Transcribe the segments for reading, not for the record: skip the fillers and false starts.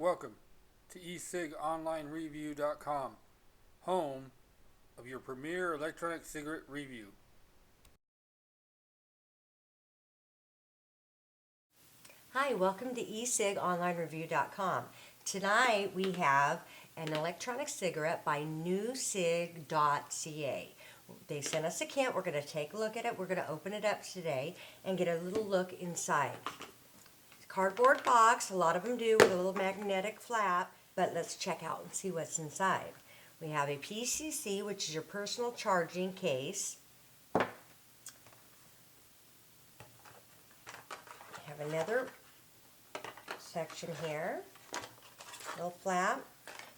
Welcome to ecigonlinereview.com, home of your premier electronic cigarette review. Hi, welcome to ecigonlinereview.com. Tonight we have an electronic cigarette by NewCig Ca. They sent us a kit. We're going to take a look at it. We're going to open it up today and get a little look inside. Cardboard box, a lot of them do, with a little magnetic flap, but let's check out and see what's inside. We have a PCC, which is your personal charging case. We have another section here, little flap.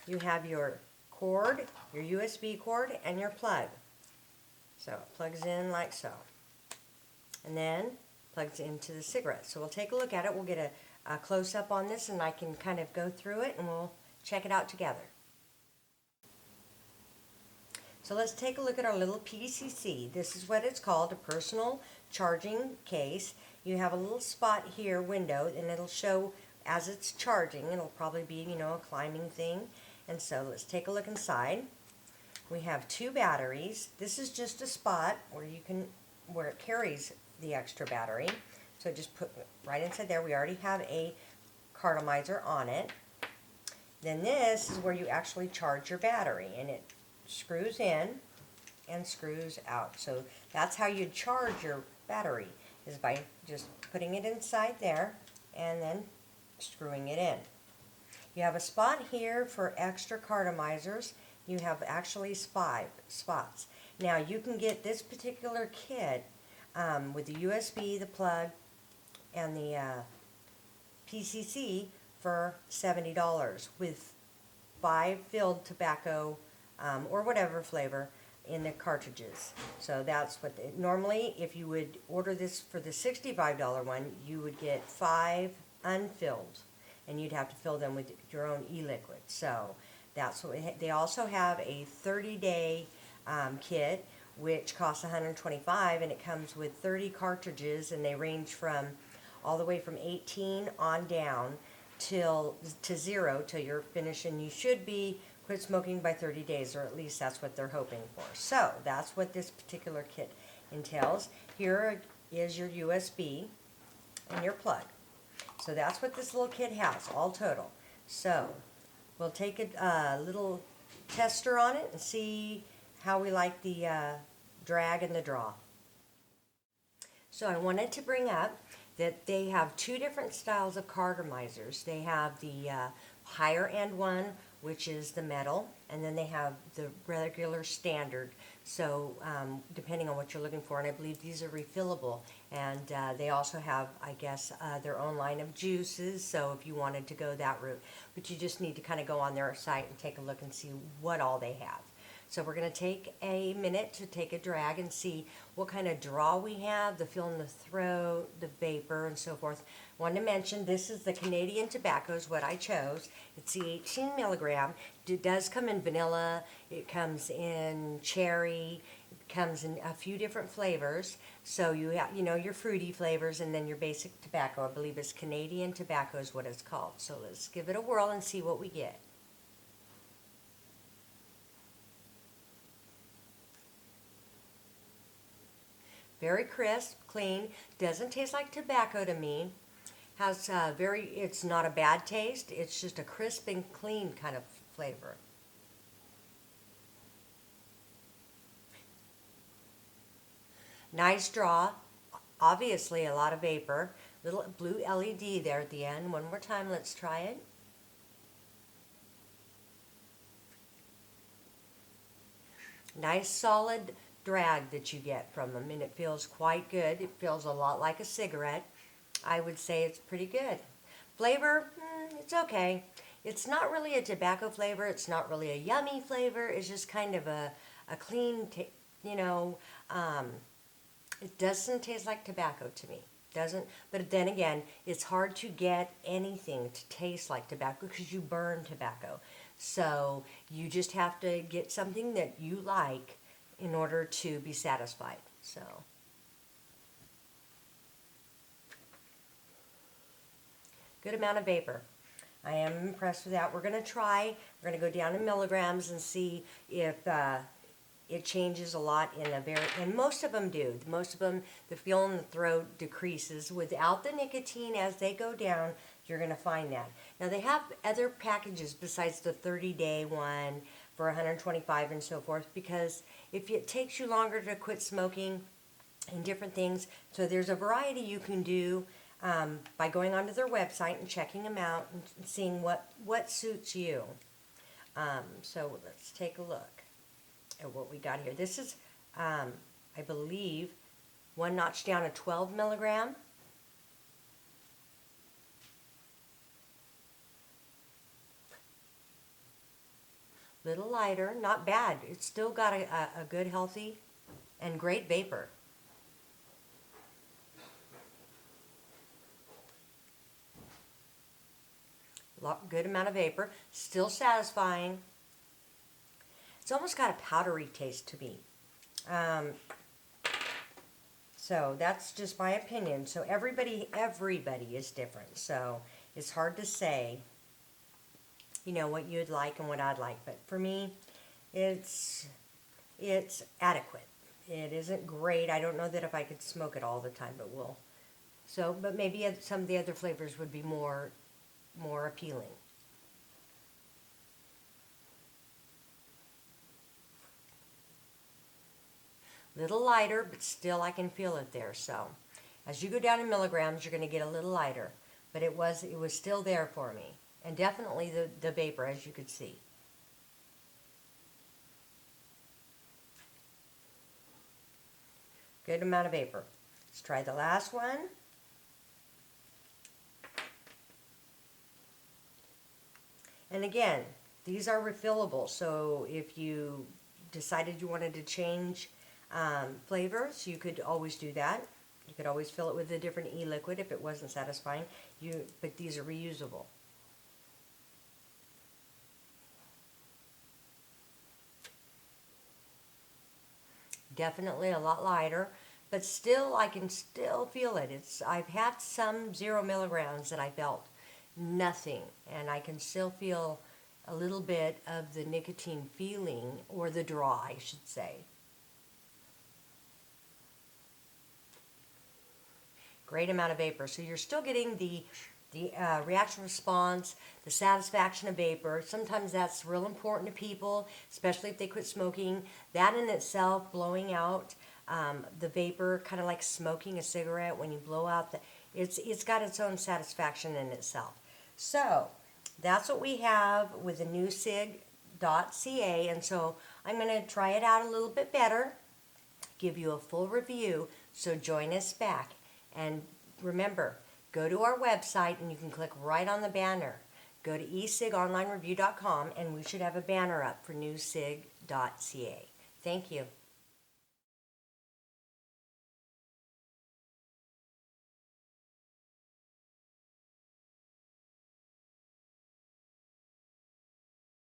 You have your cord, your USB cord, and your plug. So it plugs in like so. And then plugs into the cigarette. So we'll take a look at it. We'll get a close-up on this, and I can kind of go through it, and we'll check it out together. So let's take a look at our little PCC. This is what it's called, a personal charging case. You have a little spot here, window, and it'll show as it's charging. It'll probably be, a climbing thing. And so let's take a look inside. We have two batteries. This is just a spot where it carries the extra battery. So just put it right inside there. We already have a cartomizer on it. Then this is where you actually charge your battery, and it screws in and screws out. So that's how you charge your battery, is by just putting it inside there and then screwing it in. You have a spot here for extra cartomizers. You have actually 5 spots. Now you can get this particular kit with the USB, the plug, and the PCC for $70 with 5 filled tobacco or whatever flavor in the cartridges. So that's what normally, if you would order this for the $65 one, you would get 5 unfilled, and you'd have to fill them with your own e-liquid. So that's what they also have a 30-day kit, which costs $125, and it comes with 30 cartridges, and they range from all the way from 18 on down to 0 till you're finished, and you should be quit smoking by 30 days, or at least that's what they're hoping for. So that's what this particular kit entails. Here is your USB and your plug. So that's what this little kit has, all total. So we'll take a little tester on it and see how we like the drag and the draw. So I wanted to bring up that they have 2 different styles of cartomizers. They have the higher end one, which is the metal, and then they have the regular standard. So depending on what you're looking for, and I believe these are refillable, and they also have, I guess, their own line of juices, so if you wanted to go that route. But you just need to kind of go on their site and take a look and see what all they have. So we're going to take a minute to take a drag and see what kind of draw we have, the feel in the throat, the vapor, and so forth. I wanted to mention this is the Canadian tobacco is what I chose. It's the 18 milligram. It does come in vanilla. It comes in cherry. It comes in a few different flavors. So you have, your fruity flavors, and then your basic tobacco. I believe it's Canadian tobacco is what it's called. So let's give it a whirl and see what we get. Very crisp, clean, doesn't taste like tobacco to me. Has it's not a bad taste, it's just a crisp and clean kind of flavor. Nice draw, obviously a lot of vapor. Little blue LED there at the end. One more time, let's try it. Nice solid drag that you get from them, and it feels quite good. It feels a lot like a cigarette. I would say it's pretty good. Flavor, it's okay. It's not really a tobacco flavor. It's not really a yummy flavor. It's just kind of a clean, it doesn't taste like tobacco to me. Doesn't, but then again, it's hard to get anything to taste like tobacco because you burn tobacco. So you just have to get something that you like in order to be satisfied. So good amount of vapor. I am impressed with that. We're going to try. We're going to go down in milligrams and see if it changes a lot and most of them do. Most of them, the feel in the throat decreases without the nicotine. As they go down, you're going to find that. Now they have other packages besides the 30-day one for 125 and so forth, because if it takes you longer to quit smoking and different things, so there's a variety you can do by going onto their website and checking them out and seeing what suits you. So let's take a look at what we got here. This is, I believe, one notch down to 12 milligram. Little lighter, not bad. It's still got a good, healthy, and great vapor. Good amount of vapor, still satisfying. It's almost got a powdery taste to me. So that's just my opinion. So everybody is different. So it's hard to say, what you'd like and what I'd like. But for me, it's adequate. It isn't great. I don't know that if I could smoke it all the time, but we'll. So, but maybe some of the other flavors would be more appealing. Little lighter, but still I can feel it there. So as you go down in milligrams, you're going to get a little lighter, but it was still there for me, and definitely the vapor, as you could see. Good amount of vapor. Let's try the last one. And again, these are refillable, so if you decided you wanted to change flavors, you could always do that. You could always fill it with a different e-liquid if it wasn't satisfying. But these are reusable. Definitely a lot lighter, but still I can still feel it. I've had some 0 milligrams that I felt nothing, and I can still feel a little bit of the nicotine feeling, or the draw, I should say. Great amount of vapor. So you're still getting the reaction response, the satisfaction of vapor. Sometimes that's real important to people, especially if they quit smoking. That in itself, blowing out the vapor, kind of like smoking a cigarette. When you blow out, it's got its own satisfaction in itself. So that's what we have with the NewCig Ca. And so I'm going to try it out a little bit better, give you a full review. So join us back. And remember, go to our website and you can click right on the banner. Go to ecigonlinereview.com and we should have a banner up for NewCig Ca. Thank you.